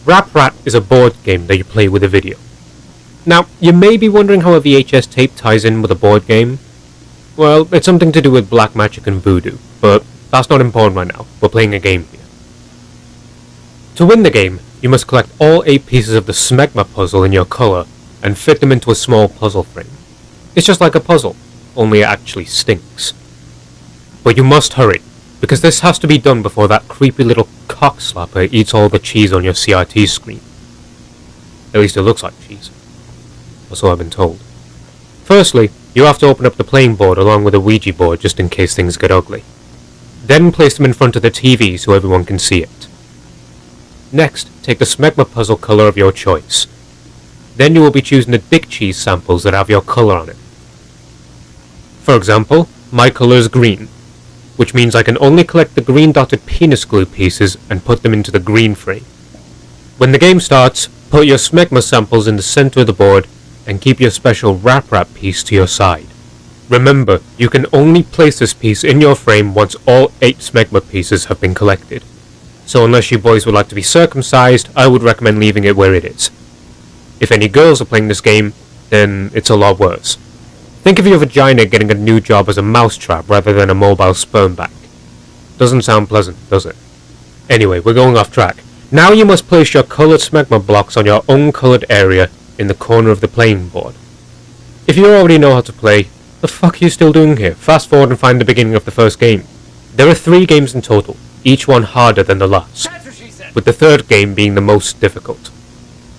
Rap Rat is a board game that you play with a video. Now, you may be wondering how a VHS tape ties in with a board game. Well, it's something to do with black magic and voodoo, but that's not important right now. We're playing a game here. To win the game, you must collect all 8 pieces of the smegma puzzle in your colour and fit them into a small puzzle frame. It's just like a puzzle, only it actually stinks. But you must hurry, because this has to be done before that creepy little cockslapper eats all the cheese on your CRT screen. At least it looks like cheese. Or so I've been told. Firstly, you have to open up the playing board along with a Ouija board just in case things get ugly. Then place them in front of the TV so everyone can see it. Next, take the smegma puzzle colour of your choice. Then you will be choosing the dick cheese samples that have your colour on it. For example, my colour is green, which means I can only collect the green dotted penis glue pieces and put them into the green frame. When the game starts, put your smegma samples in the centre of the board and keep your special Rap Rat piece to your side. Remember, you can only place this piece in your frame once all 8 smegma pieces have been collected. So unless you boys would like to be circumcised, I would recommend leaving it where it is. If any girls are playing this game, then it's a lot worse. Think of your vagina getting a new job as a mousetrap rather than a mobile sperm bank. Doesn't sound pleasant, does it? Anyway, we're going off track. Now you must place your coloured smegma blocks on your own coloured area in the corner of the playing board. If you already know how to play, the fuck are you still doing here? Fast forward and find the beginning of the first game. There are 3 games in total, each one harder than the last, with the third game being the most difficult.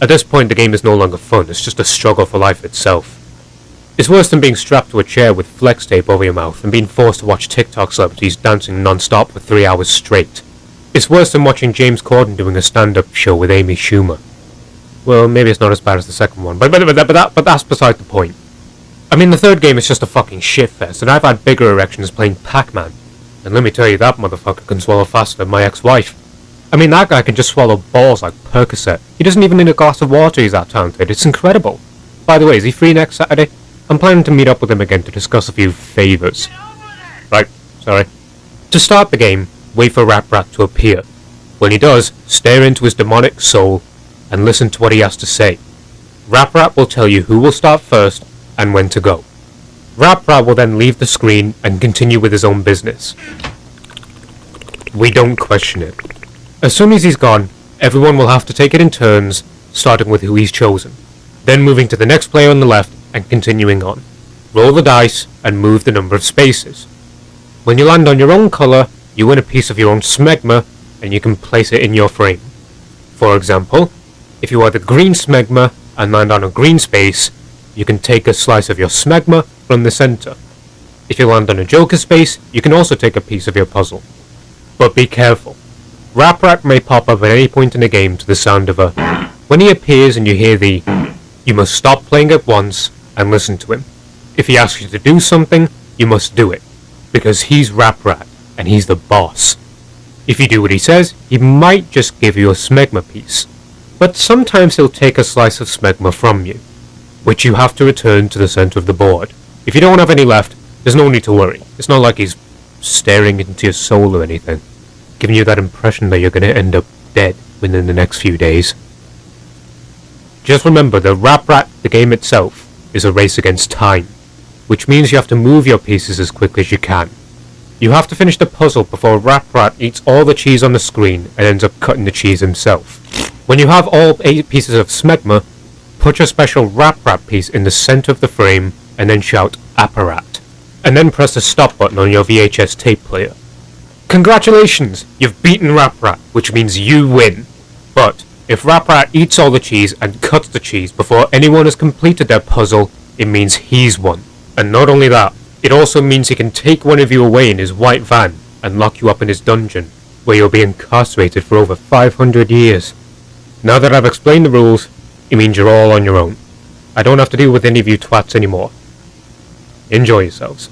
At this point the game is no longer fun, it's just a struggle for life itself. It's worse than being strapped to a chair with flex tape over your mouth and being forced to watch TikTok celebrities dancing non-stop for 3 hours straight. It's worse than watching James Corden doing a stand-up show with Amy Schumer. Well, maybe it's not as bad as the second one, but that's beside the point. I mean, the third game is just a fucking shitfest, and I've had bigger erections playing Pac-Man. And let me tell you, that motherfucker can swallow faster than my ex-wife. I mean, that guy can just swallow balls like Percocet. He doesn't even need a glass of water, he's that talented. It's incredible. By the way, is he free next Saturday? I'm planning to meet up with him again to discuss a few favours. Right, sorry. To start the game, wait for Rap Rat to appear. When he does, stare into his demonic soul and listen to what he has to say. Rap Rat will tell you who will start first and when to go. Rap Rat will then leave the screen and continue with his own business. We don't question it. As soon as he's gone, everyone will have to take it in turns, starting with who he's chosen, then moving to the next player on the left and continuing on. Roll the dice and move the number of spaces. When you land on your own colour, you win a piece of your own smegma and you can place it in your frame. For example, if you are the green smegma and land on a green space, you can take a slice of your smegma from the centre. If you land on a joker space, you can also take a piece of your puzzle. But be careful. Rap Rat may pop up at any point in the game to the sound of a... When he appears and you hear the... You must stop playing at once and listen to him. If he asks you to do something, you must do it, because he's Rap Rat and he's the boss. If you do what he says, he might just give you a smegma piece, but sometimes he'll take a slice of smegma from you, which you have to return to the centre of the board. If you don't have any left, there's no need to worry. It's not like he's staring into your soul or anything, giving you that impression that you're going to end up dead within the next few days. Just remember that Rap Rat, the game itself, is a race against time, which means you have to move your pieces as quickly as you can. You have to finish the puzzle before Rap Rat eats all the cheese on the screen and ends up cutting the cheese himself. When you have all 8 pieces of smegma, put your special Rap Rat piece in the centre of the frame and then shout Apparat, and then press the stop button on your VHS tape player. Congratulations! You've beaten Rap Rat, which means you win. But if Rap Rat eats all the cheese and cuts the cheese before anyone has completed their puzzle, it means he's won. And not only that, it also means he can take one of you away in his white van and lock you up in his dungeon, where you'll be incarcerated for over 500 years. Now that I've explained the rules, it means you're all on your own. I don't have to deal with any of you twats anymore. Enjoy yourselves.